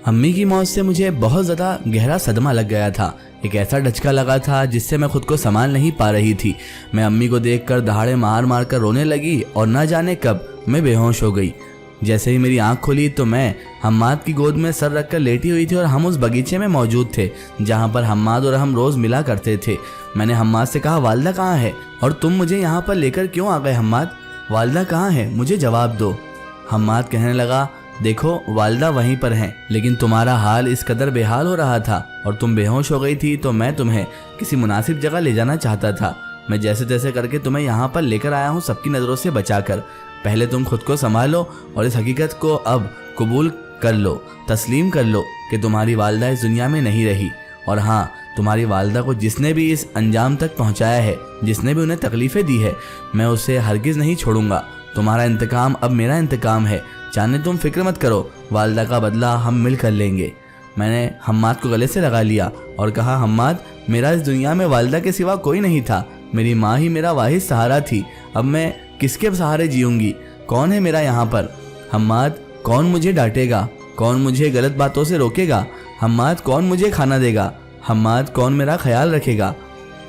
अम्मी की मौत से मुझे बहुत ज़्यादा गहरा सदमा लग गया था। एक ऐसा डचका लगा था जिससे मैं खुद को संभाल नहीं पा रही थी। मैं अम्मी को देखकर दहाड़े मार मार कर रोने लगी और न जाने कब मैं बेहोश हो गई। जैसे ही मेरी आंख खुली तो मैं हम्माद की गोद में सर रखकर लेटी हुई थी और हम उस बगीचे में मौजूद थे जहाँ पर हम्माद और हम रोज़ मिला करते थे। मैंने हम्माद से कहा, वालिदा कहाँ है और तुम मुझे यहाँ पर लेकर क्यों आ गए हम्माद? वालिदा कहाँ है, मुझे जवाब दो। हम्माद कहने लगा, देखो वालिदा वहीं पर हैं, लेकिन तुम्हारा हाल इस कदर बेहाल हो रहा था और तुम बेहोश हो गई थी तो मैं तुम्हें किसी मुनासिब जगह ले जाना चाहता था। मैं जैसे तैसे करके तुम्हें यहाँ पर लेकर आया हूँ सबकी नज़रों से बचाकर। पहले तुम खुद को संभालो और इस हकीकत को अब कबूल कर लो, तस्लीम कर लो कि तुम्हारी वालिदा इस दुनिया में नहीं रही। और हाँ, तुम्हारी वालिदा को जिसने भी इस अंजाम तक पहुँचाया है, जिसने भी उन्हें तकलीफ़ें दी है, मैं उसे हरगिज़ नहीं छोड़ूंगा। तुम्हारा इंतकाम अब मेरा इंतकाम है। चाहे तुम फिक्र मत करो, वालिदा का बदला हम मिल कर लेंगे। मैंने हम्माद को गले से लगा लिया और कहा, हम्माद, मेरा इस दुनिया में वालिदा के सिवा कोई नहीं था। मेरी माँ ही मेरा वाहिद सहारा थी। अब मैं किसके सहारे जीऊंगी? कौन है मेरा यहाँ पर? हम्माद, कौन मुझे डांटेगा? कौन मुझे गलत बातों से रोकेगा? हम्माद, कौन मुझे खाना देगा? हम्माद, कौन मेरा ख्याल रखेगा?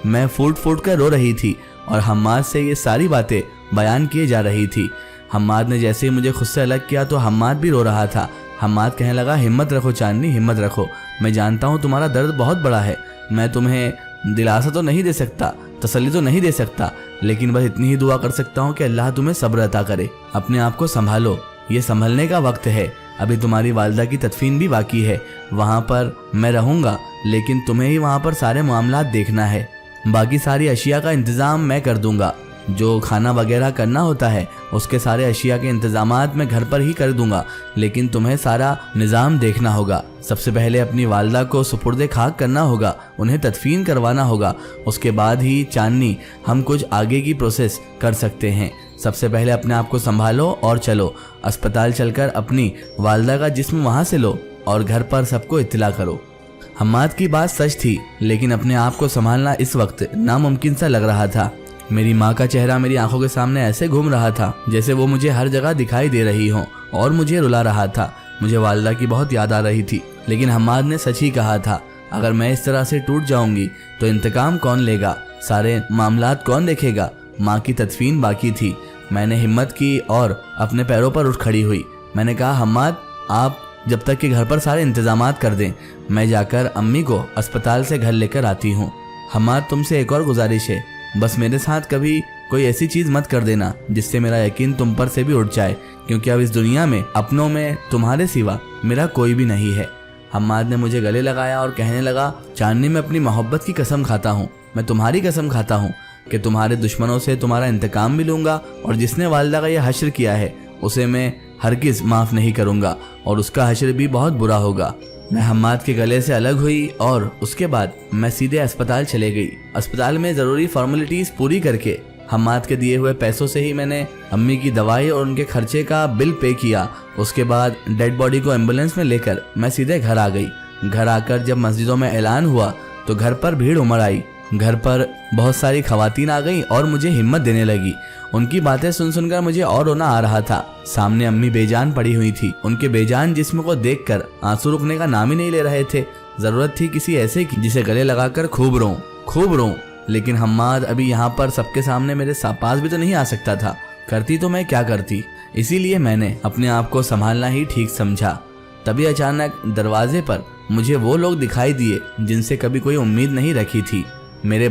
मैं फूट फूट कर रो रही थी और हम्माद से ये सारी बातें बयान किए जा रही थी। हम्माद ने जैसे ही मुझे खुद से अलग किया तो हम्माद भी रो रहा था। हम्माद कहने लगा, हिम्मत रखो चांदनी, हिम्मत रखो। मैं जानता हूँ तुम्हारा दर्द बहुत बड़ा है। मैं तुम्हें दिलासा तो नहीं दे सकता, तसल्ली तो नहीं दे सकता, लेकिन बस इतनी ही दुआ कर सकता हूँ कि अल्लाह तुम्हें सब्र अता करे। अपने आप को संभालो, ये संभलने का वक्त है। अभी तुम्हारी वालिदा की तदफीन भी बाकी है। वहाँ पर मैं रहूँगा, लेकिन तुम्हें ही वहाँ पर सारे मामलात देखना है। बाकी सारी अशिया का इंतज़ाम मैं कर दूँगा। जो खाना वगैरह करना होता है उसके सारे अशिया के इंतजामात मैं घर पर ही कर दूंगा, लेकिन तुम्हें सारा निज़ाम देखना होगा। सबसे पहले अपनी वालिदा को सुपुर्दे खाक करना होगा, उन्हें तदफीन करवाना होगा। उसके बाद ही चांदनी हम कुछ आगे की प्रोसेस कर सकते हैं। सबसे पहले अपने आप को संभालो और चलो अस्पताल चलकर अपनी वालिदा का जिस्म वहाँ से लो और घर पर सबको इत्तला करो। हम्माद की बात सच थी, लेकिन अपने आप को संभालना इस वक्त नामुमकिन सा लग रहा था। मेरी माँ का चेहरा मेरी आंखों के सामने ऐसे घूम रहा था जैसे वो मुझे हर जगह दिखाई दे रही हो और मुझे रुला रहा था। मुझे वालिदा की बहुत याद आ रही थी, लेकिन हम्माद ने सच ही कहा था, अगर मैं इस तरह से टूट जाऊंगी तो इंतकाम कौन लेगा, सारे मामलात कौन देखेगा? माँ की तदफीन बाकी थी। मैंने हिम्मत की और अपने पैरों पर उठ खड़ी हुई। मैंने कहा, हम्माद, आप जब तक कि घर पर सारे इंतजामात कर दें, मैं जाकर अम्मी को अस्पताल से घर लेकर आती हूँ। हम्माद, तुमसे एक और गुजारिश है, बस मेरे साथ कभी कोई ऐसी चीज़ मत कर देना जिससे मेरा यकीन तुम पर से भी उठ जाए, क्योंकि अब इस दुनिया में अपनों में तुम्हारे सिवा मेरा कोई भी नहीं है। हम्माद ने मुझे गले लगाया और कहने लगा, चांदनी, मैं अपनी मोहब्बत की कसम खाता हूँ, मैं तुम्हारी कसम खाता हूँ कि तुम्हारे दुश्मनों से तुम्हारा इंतकाम भी लूँगा और जिसने वालिदा का यह हश्र किया है उसे मैं हरगिज़ माफ़ नहीं करूँगा और उसका हश्र भी बहुत बुरा होगा। मैं हम्माद के गले से अलग हुई और उसके बाद मैं सीधे अस्पताल चले गई। अस्पताल में ज़रूरी फॉर्मेलिटीज़ पूरी करके हम्माद के दिए हुए पैसों से ही मैंने अम्मी की दवाई और उनके खर्चे का बिल पे किया। उसके बाद डेड बॉडी को एम्बुलेंस में लेकर मैं सीधे घर आ गई। घर आकर जब मस्जिदों में ऐलान हुआ तो घर पर भीड़ उमड़ आई। घर पर बहुत सारी खवातीन आ गईं और मुझे हिम्मत देने लगी। उनकी बातें सुन सुनकर मुझे और रोना आ रहा था। सामने अम्मी बेजान पड़ी हुई थी। उनके बेजान जिस्म को देखकर आंसू रुकने का नाम ही नहीं ले रहे थे। जरूरत थी किसी ऐसे की जिसे गले लगाकर खूब रोऊं। लेकिन हम्माद अभी यहाँ पर सबके सामने मेरे पास भी तो नहीं आ सकता था। करती तो मैं क्या करती, इसीलिए मैंने अपने आप को संभालना ही ठीक समझा। तभी अचानक दरवाजे पर मुझे वो लोग दिखाई दिए जिनसे कभी कोई उम्मीद नहीं रखी थी। मेरे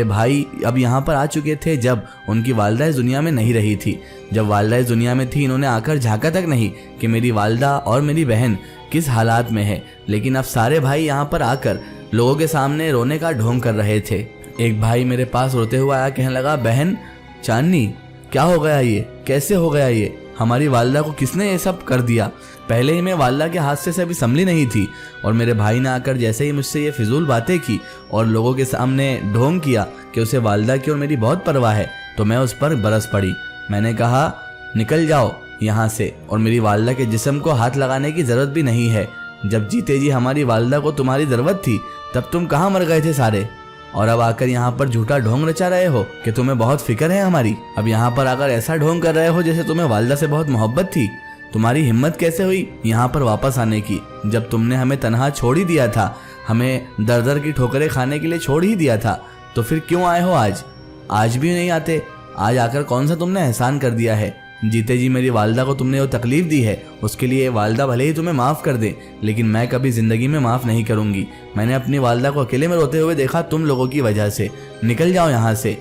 भाई अब यहाँ पर आ चुके थे जब उनकी वालिदा इस दुनिया में नहीं रही थी। जब वालिदा इस दुनिया में थी, इन्होंने आकर झांका तक नहीं कि मेरी वालिदा और मेरी बहन किस हालात में है, लेकिन अब सारे भाई यहाँ पर आकर लोगों के सामने रोने का ढोंग कर रहे थे। एक भाई मेरे पास रोते हुए आया, कहने लगा, बहन चांदनी, क्या हो गया ये, कैसे हो गया ये? हमारी वालिदा को किसने ये सब कर दिया? पहले ही मैं वालिदा के हाथ से अभी संभली नहीं थी और मेरे भाई ने आकर जैसे ही मुझसे ये फिजूल बातें की और लोगों के सामने ढोंग किया कि उसे वालिदा की और मेरी बहुत परवाह है, तो मैं उस पर बरस पड़ी। मैंने कहा, निकल जाओ यहाँ से और मेरी वालिदा के जिस्म को हाथ लगाने की ज़रूरत भी नहीं है। जब जीते जी हमारी वालिदा को तुम्हारी ज़रूरत थी तब तुम कहाँ मर गए थे सारे, और अब आकर यहाँ पर झूठा ढोंग रचा रहे हो कि तुम्हें बहुत फिक्र है हमारी। अब यहाँ पर आकर ऐसा ढोंग कर रहे हो जैसे तुम्हें वालिदा से बहुत मोहब्बत थी। तुम्हारी हिम्मत कैसे हुई यहाँ पर वापस आने की? जब तुमने हमें तनहा छोड़ ही दिया था, हमें दर दर की ठोकरें खाने के लिए छोड़ ही दिया था, तो फिर क्यों आए हो आज? आज भी नहीं आते। आज आकर कौन सा तुमने एहसान कर दिया है? जीते जी मेरी वालदा को तुमने वो तकलीफ दी है, उसके लिए वालदा भले ही तुम्हें माफ़ कर दे, लेकिन मैं कभी ज़िंदगी में माफ़ नहीं करूँगी। मैंने अपनी वालदा को अकेले में रोते हुए देखा तुम लोगों की वजह से। निकल जाओ यहाँ से।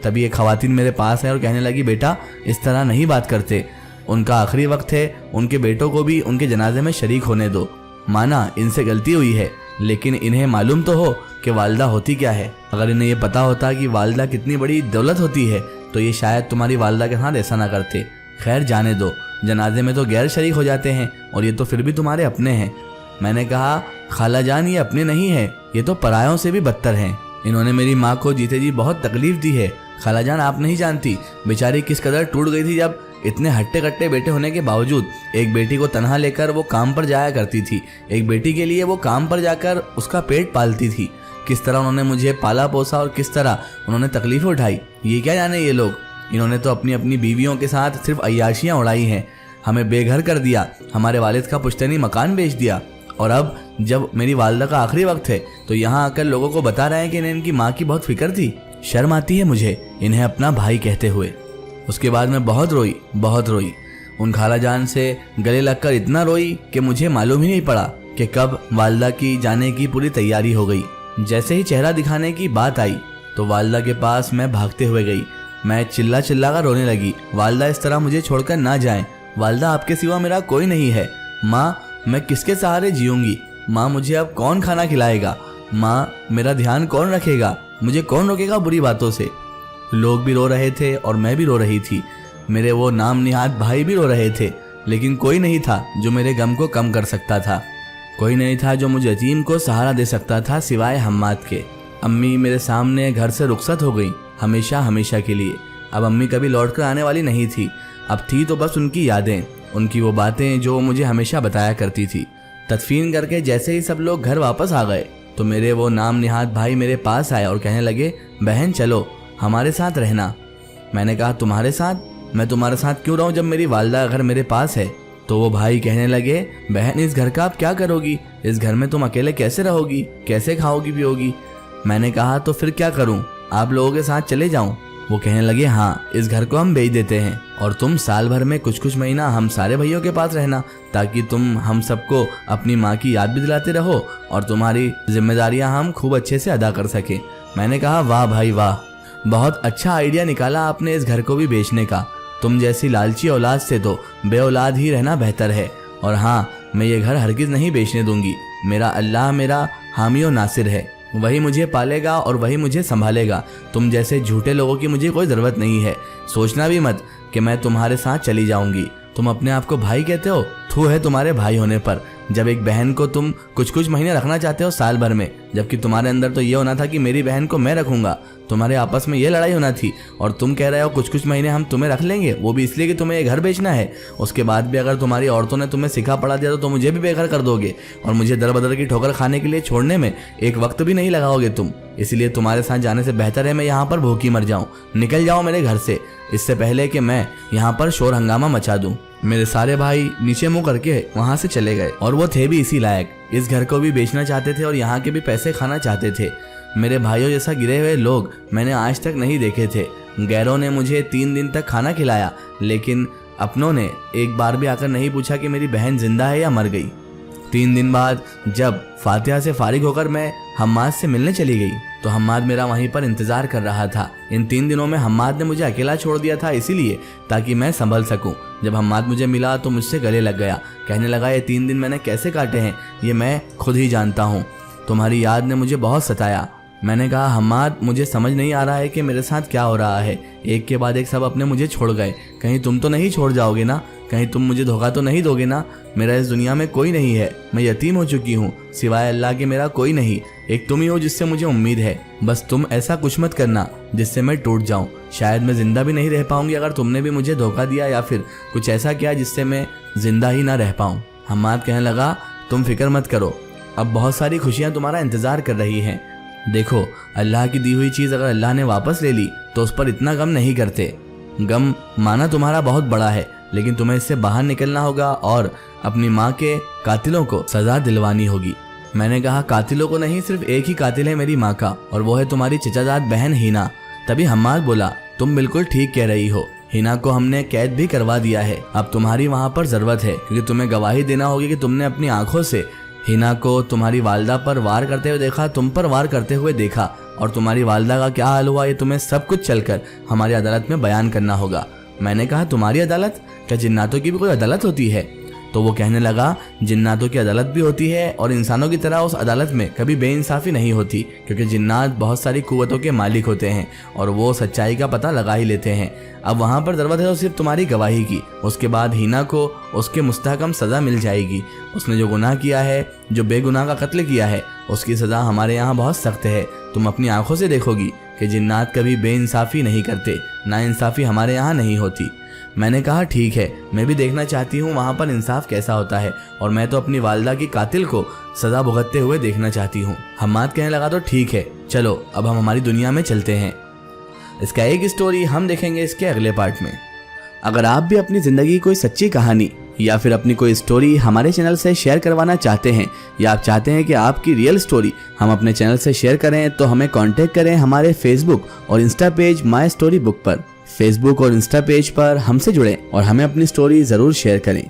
तभी एक खवातीन मेरे पास है और कहने लगी, बेटा इस तरह नहीं बात करते, उनका आखिरी वक्त है, उनके बेटों को भी उनके जनाजे में शरीक होने दो। माना इनसे गलती हुई है, लेकिन इन्हें मालूम तो हो कि वालदा होती क्या है। अगर इन्हें ये पता होता कि वालदा कितनी बड़ी दौलत होती है तो ये शायद तुम्हारी वालदा के साथ ऐसा ना करते। खैर जाने दो, जनाजे में तो गैर शरीक हो जाते हैं और ये तो फिर भी तुम्हारे अपने हैं। मैंने कहा, खाला जान ये अपने नहीं है, ये तो परायों से भी बदतर हैं। इन्होंने मेरी माँ को जीते जी बहुत तकलीफ दी है। खाला जान आप नहीं जानती बेचारी किस कदर टूट गई थी जब इतने हट्टे कट्टे बेटे होने के बावजूद एक बेटी को तनहा लेकर वो काम पर जाया करती थी। एक बेटी के लिए वो काम पर जाकर उसका पेट पालती थी। किस तरह उन्होंने मुझे पाला पोसा और किस तरह उन्होंने तकलीफें उठाई, ये क्या जाने ये लोग। इन्होंने तो अपनी अपनी बीवियों के साथ सिर्फ अय्याशियाँ उड़ाई हैं, हमें बेघर कर दिया, हमारे वालिद का पुश्तैनी मकान बेच दिया, और अब जब मेरी वालदा का आखिरी वक्त है तो यहाँ आकर लोगों को बता रहे हैं कि इन्हें इनकी माँ की बहुत फिक्र थी। शर्म आती है मुझे इन्हें अपना भाई कहते हुए। उसके बाद मैं बहुत रोई। उन खाला जान से गले लगकर इतना रोई कि मुझे मालूम ही नहीं पड़ा कि कब वालदा की जाने की पूरी तैयारी हो गई। जैसे ही चेहरा दिखाने की बात आई तो वालदा के पास मैं भागते हुए गई। मैं चिल्ला कर रोने लगी, वालदा इस तरह मुझे छोड़कर ना जाएं। वालदा आपके सिवा मेरा कोई नहीं है। माँ मैं किसके सहारे जीऊंगी? माँ मुझे अब कौन खाना खिलाएगा? माँ मेरा ध्यान कौन रखेगा? मुझे कौन रोकेगा बुरी बातों से? लोग भी रो रहे थे और मैं भी रो रही थी। मेरे वो नाम निहाद भाई भी रो रहे थे, लेकिन कोई नहीं था जो मेरे गम को कम कर सकता था। कोई नहीं था जो मुझे यतीम को सहारा दे सकता था सिवाय हम्माद के। अम्मी मेरे सामने घर से रुखसत हो गई, हमेशा के लिए। अब अम्मी कभी लौट कर आने वाली नहीं थी। अब थी तो बस उनकी यादें, उनकी वो बातें जो मुझे हमेशा बताया करती थी। तदफीन करके जैसे ही सब लोग घर वापस आ गए तो मेरे वो नाम निहाद भाई मेरे पास आए और कहने लगे, बहन चलो हमारे साथ रहना। मैंने कहा, तुम्हारे साथ? मैं तुम्हारे साथ क्यों रहूं जब मेरी वालदा घर मेरे पास है? तो वो भाई कहने लगे, बहन इस घर का आप क्या करोगी? इस घर में तुम अकेले कैसे रहोगी? कैसे खाओगी पियोगी? मैंने कहा, तो फिर क्या करूं, आप लोगों के साथ चले जाऊं? वो कहने लगे, हाँ इस घर को हम बेच देते हैं और तुम साल भर में कुछ महीना हम सारे भाइयों के पास रहना, ताकि तुम हम सबको अपनी माँ की याद भी दिलाते रहो और तुम्हारी जिम्मेदारियां हम खूब अच्छे से अदा कर सके। मैंने कहा, वाह भाई वाह, बहुत अच्छा आइडिया निकाला आपने इस घर को भी बेचने का। तुम जैसी लालची औलाद से तो बे औलाद ही रहना बेहतर है। और हाँ, मैं ये घर हरगिज नहीं बेचने दूंगी। मेरा अल्लाह मेरा हामी और नासिर है, वही मुझे पालेगा और वही मुझे संभालेगा। तुम जैसे झूठे लोगों की मुझे कोई ज़रूरत नहीं है। सोचना भी मत कि मैं तुम्हारे साथ चली जाऊंगी। तुम अपने आप को भाई कहते हो, थू है तुम्हारे भाई होने पर। जब एक बहन को तुम कुछ महीने रखना चाहते हो साल भर में, जबकि तुम्हारे अंदर तो ये होना था कि मेरी बहन को मैं रखूंगा। तुम्हारे आपस में ये लड़ाई होना थी और तुम कह रहे हो कुछ महीने हम तुम्हें रख लेंगे, वो भी इसलिए कि तुम्हें ये घर बेचना है। उसके बाद भी अगर तुम्हारी औरतों ने तुम्हें सिखा पढ़ा दिया तो मुझे भी बेघर कर दोगे और मुझे दर बदर की ठोकर खाने के लिए छोड़ने में एक वक्त भी नहीं लगाओगे तुम। इसलिए तुम्हारे साथ जाने से बेहतर है मैं यहाँ पर भूखी मर जाऊँ। निकल जाओ मेरे घर से, इससे पहले कि मैं यहाँ पर शोर हंगामा मचा दूँ। मेरे सारे भाई नीचे मुंह करके वहां से चले गए और वो थे भी इसी लायक। इस घर को भी बेचना चाहते थे और यहाँ के भी पैसे खाना चाहते थे। मेरे भाइयों जैसा गिरे हुए लोग मैंने आज तक नहीं देखे थे। गैरों ने मुझे 3 दिन तक खाना खिलाया, लेकिन अपनों ने एक बार भी आकर नहीं पूछा कि मेरी बहन जिंदा है या मर गई। 3 दिन बाद जब फातिहा से फारिग होकर मैं हम्माद से मिलने चली गई तो हम्माद मेरा वहीं पर इंतजार कर रहा था। इन 3 दिनों में हम्माद ने मुझे अकेला छोड़ दिया था इसीलिए ताकि मैं संभल सकूं। जब हम्माद मुझे मिला तो मुझसे गले लग गया, कहने लगा, ये 3 दिन मैंने कैसे काटे हैं ये मैं खुद ही जानता हूँ। तुम्हारी याद ने मुझे बहुत सताया। मैंने कहा, हम्माद मुझे समझ नहीं आ रहा है कि मेरे साथ क्या हो रहा है। एक के बाद एक सब अपने मुझे छोड़ गए, कहीं तुम तो नहीं छोड़ जाओगे ना? कहीं तुम मुझे धोखा तो नहीं दोगे ना? मेरा इस दुनिया में कोई नहीं है, मैं यतीम हो चुकी हूँ, सिवाय अल्लाह के मेरा कोई नहीं। एक तुम ही हो जिससे मुझे उम्मीद है। बस तुम ऐसा कुछ मत करना जिससे मैं टूट जाऊँ। शायद मैं जिंदा भी नहीं रह पाऊंगी अगर तुमने भी मुझे धोखा दिया या फिर कुछ ऐसा किया जिससे मैं जिंदा ही ना रह पाऊँ। हम्माद कहने लगा, तुम फिक्र मत करो, अब बहुत सारी खुशियाँ तुम्हारा इंतजार कर रही हैं। देखो, अल्लाह की दी हुई चीज़ अगर अल्लाह ने वापस ले ली तो उस पर इतना गम नहीं करते। गम माना तुम्हारा बहुत बड़ा है, लेकिन तुम्हें इससे बाहर निकलना होगा और अपनी माँ के कातिलों को सजा दिलवानी होगी। मैंने कहा, कातिलों को नहीं, सिर्फ एक ही कातिल है मेरी माँ का, और वो है तुम्हारी चचाजाद बहन हिना। तभी हम्माद बोला, तुम बिल्कुल ठीक कह रही हो, हिना को हमने कैद भी करवा दिया है। अब तुम्हारी वहाँ पर जरूरत है, क्योंकि तुम्हें गवाही देना होगी कि तुमने अपनी आंखों से हिना को तुम्हारी वालदा पर वार करते हुए देखा, तुम पर वार करते हुए देखा, और तुम्हारी वालदा का क्या हाल हुआ ये तुम्हें सब कुछ चलकर हमारी अदालत में बयान करना होगा। मैंने कहा, तुम्हारी अदालत? क्या जिन्नातों की भी कोई अदालत होती है? तो वो कहने लगा, जिन्नातों की अदालत भी होती है, और इंसानों की तरह उस अदालत में कभी बेइंसाफी नहीं होती, क्योंकि जिन्नात बहुत सारी कुव्वतों के मालिक होते हैं और वो सच्चाई का पता लगा ही लेते हैं। अब वहाँ पर ज़रूरत है तो सिर्फ तुम्हारी गवाही की। उसके बाद हिना को उसके मुस्तहकम सज़ा मिल जाएगी। उसने जो गुनाह किया है, जो बेगुनाह का कत्ल किया है, उसकी सज़ा हमारे यहाँ बहुत सख्त है। तुम अपनी आंखों से देखोगी कि जिन्नात कभी बेइंसाफ़ी नहीं करते, नाइंसाफ़ी हमारे यहाँ नहीं होती। मैंने कहा, ठीक है, मैं भी देखना चाहती हूँ वहाँ पर इंसाफ कैसा होता है, और मैं तो अपनी वालदा की कातिल को सज़ा भुगतते हुए देखना चाहती हूँ। हम्माद कहने लगा, तो ठीक है, चलो अब हम हमारी दुनिया में चलते हैं। इसका एक स्टोरी हम देखेंगे इसके अगले पार्ट में। अगर आप भी अपनी ज़िंदगी की कोई सच्ची कहानी या फिर अपनी कोई स्टोरी हमारे चैनल से शेयर करवाना चाहते हैं, या आप चाहते हैं कि आपकी रियल स्टोरी हम अपने चैनल से शेयर करें, तो हमें कांटेक्ट करें हमारे फेसबुक और Insta page my story book पर। फेसबुक और इंस्टा पेज पर हमसे जुड़ें और हमें अपनी स्टोरी ज़रूर शेयर करें।